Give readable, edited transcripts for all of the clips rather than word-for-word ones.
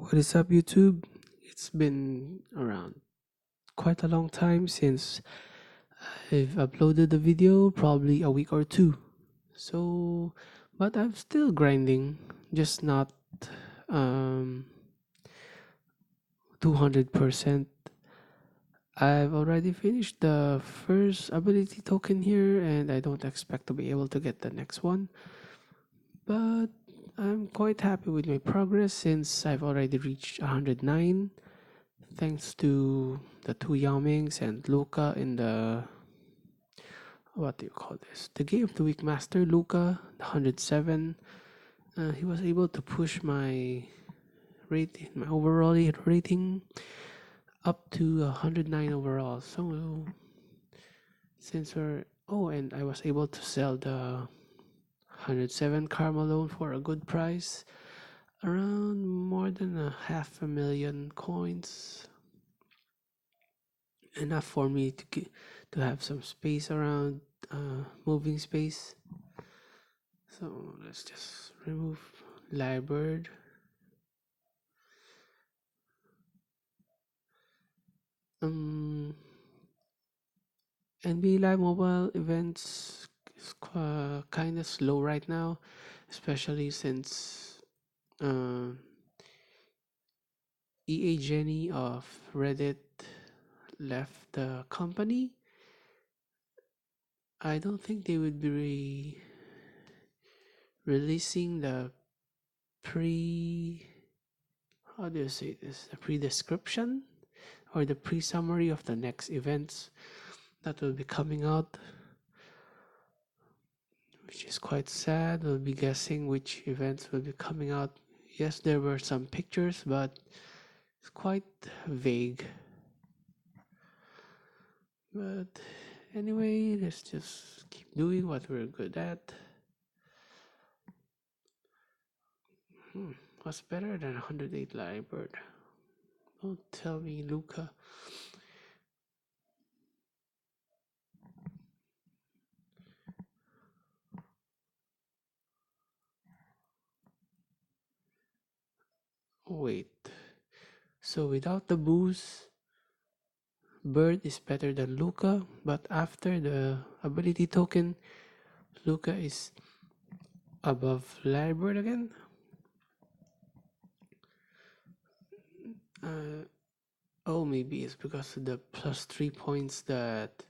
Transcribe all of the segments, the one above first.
What is up, YouTube? It's been around quite a long time since I've uploaded the video, probably a week or two. So, but I'm still grinding, just not um 200%. I've already finished the first ability token here, and I don't expect to be able to get the next one. But I'm quite happy with my progress since I've already reached 109. Thanks to the two Yamings and Luca in the what do you call this? The Game of the Week Master, Luca, the 107. He was able to push my my overall rating up to 109 overall. So since we're and I was able to sell the 107 Karma loan for a good price, around more than a half a million coins, enough for me to have some space around, moving space. So let's just remove live bird. NBA Live mobile events is kind of slow right now, especially since uh, EA Jenny of Reddit left the company. I don't think they would be releasing the pre how do you say this, the pre-description or the pre-summary of the next events that will be coming out, which is quite sad. We'll be guessing which events will be coming out. Yes, there were some pictures, but it's quite vague. But anyway, let's just keep doing what we're good at. What's better than 108 live bird? Don't tell me, Luca. Wait. So without the boost, Bird is better than Luca, but after the ability token, Luca is above live bird again. Maybe it's because of the plus 3 points that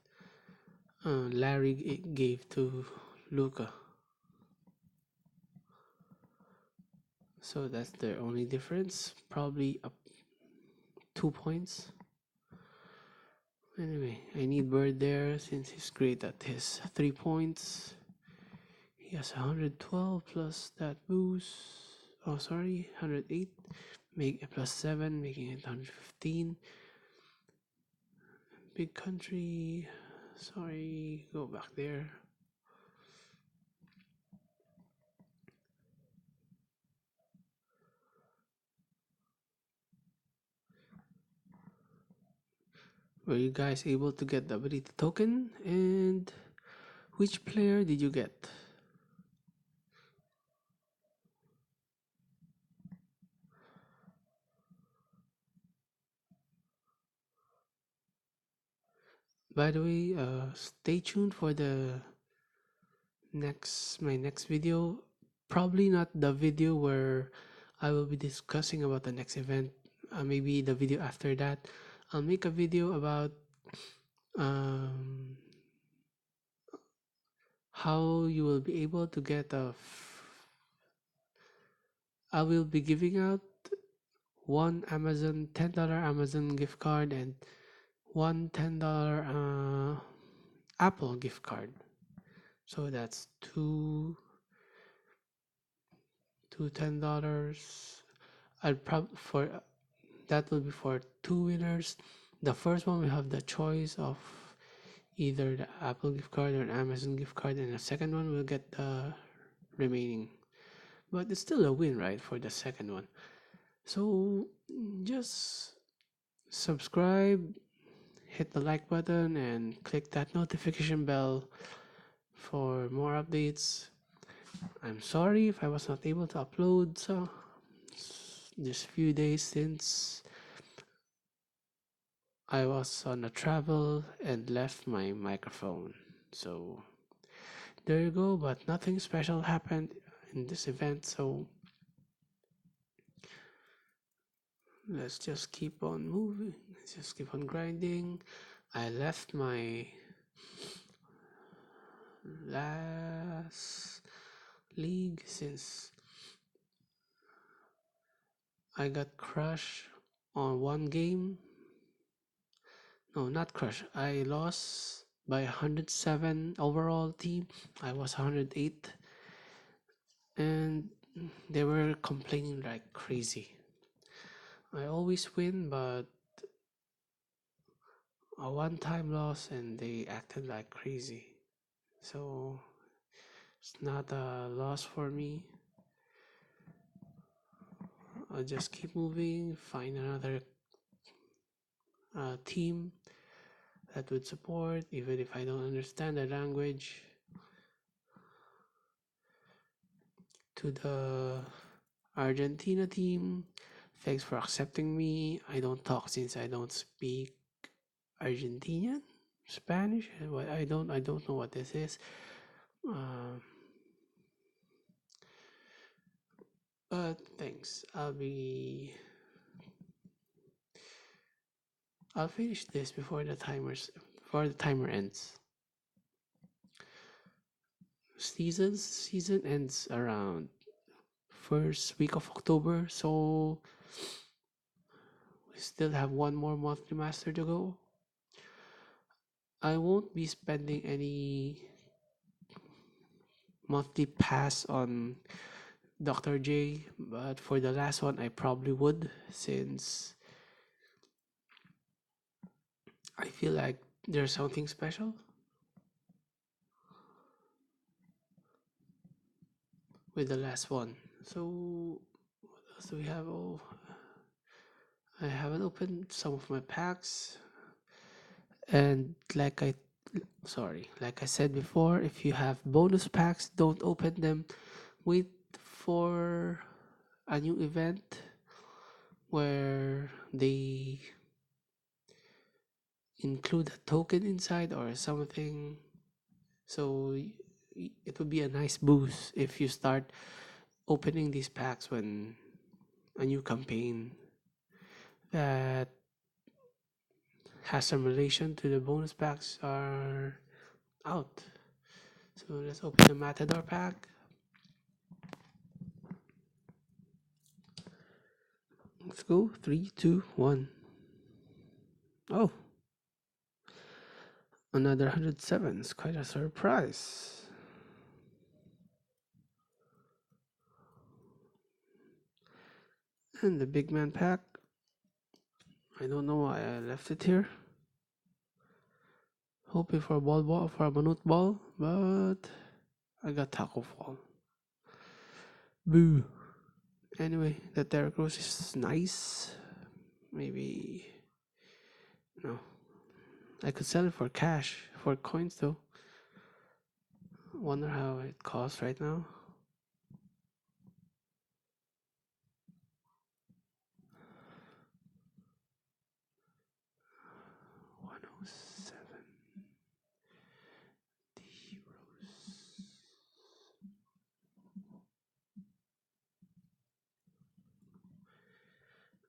Larry gave to Luca. So that's the only difference, probably up 2 points. Anyway, I need Bird there since he's great at his 3 points. He has 112 plus that boost. 108. Make a plus 7, making it 115. Big country. Sorry, go back there. Were you guys able to get the ability token? And which player did you get? By the way, stay tuned for the my next video. Probably not the video where I will be discussing about the next event. Maybe the video after that. I'll make a video about how you will be able to get I will be giving out one $10 Amazon gift card and one $10 Apple gift card. So that's two $10. I'd probably for that will be for two winners. The first one we have the choice of either the Apple gift card or an Amazon gift card, and the second one will get the remaining. But it's still a win, right, for the second one. So just subscribe, hit the like button, and click that notification bell for more updates. I'm sorry if I was not able to upload just few days since I was on a travel and left my microphone. So there you go, but nothing special happened in this event, so let's just keep on moving. Let's just keep on grinding. I left my last league since I got crushed on one game. No, not crushed. I lost by 107 overall team. I was 108, and they were complaining like crazy. I always win, but a one-time loss, and they acted like crazy. So it's not a loss for me. I'll just keep moving, find another team that would support, even if I don't understand the language. To the Argentina team, thanks for accepting me. I don't talk since I don't speak Argentinian, Spanish. I don't know what this is. Um, but thanks. I'll finish this before the timer ends. Season ends around first week of October, so we still have one more monthly master to go. I won't be spending any monthly pass on Dr. J, but for the last one, I probably would, since I feel like there's something special with the last one. So, what else do we have? Oh, I haven't opened some of my packs, and like I said before, if you have bonus packs, don't open them. Wait for a new event where they include a token inside or something, so it would be a nice boost if you start opening these packs when a new campaign that has some relation to the bonus packs are out. So let's open the Matador pack. Let's go. 3, 2, 1. Oh, another 107. It's quite a surprise. And the big man pack. I don't know why I left it here. Hoping for a for a Manute ball, but I got Taco Fall. Boo. Anyway, the Derrick Rose is nice. Maybe no. I could sell it for cash, for coins though. Wonder how it costs right now. 107 D Rose.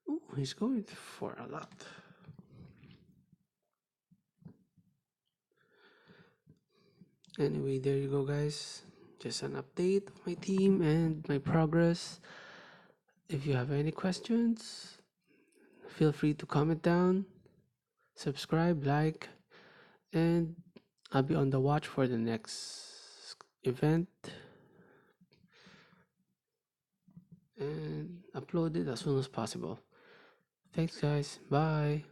Oh, he's going for a lot. Anyway, there you go, guys. Just an update of my team and my progress. If you have any questions, feel free to comment down, subscribe, like, and I'll be on the watch for the next event and upload it as soon as possible. Thanks, guys. Bye.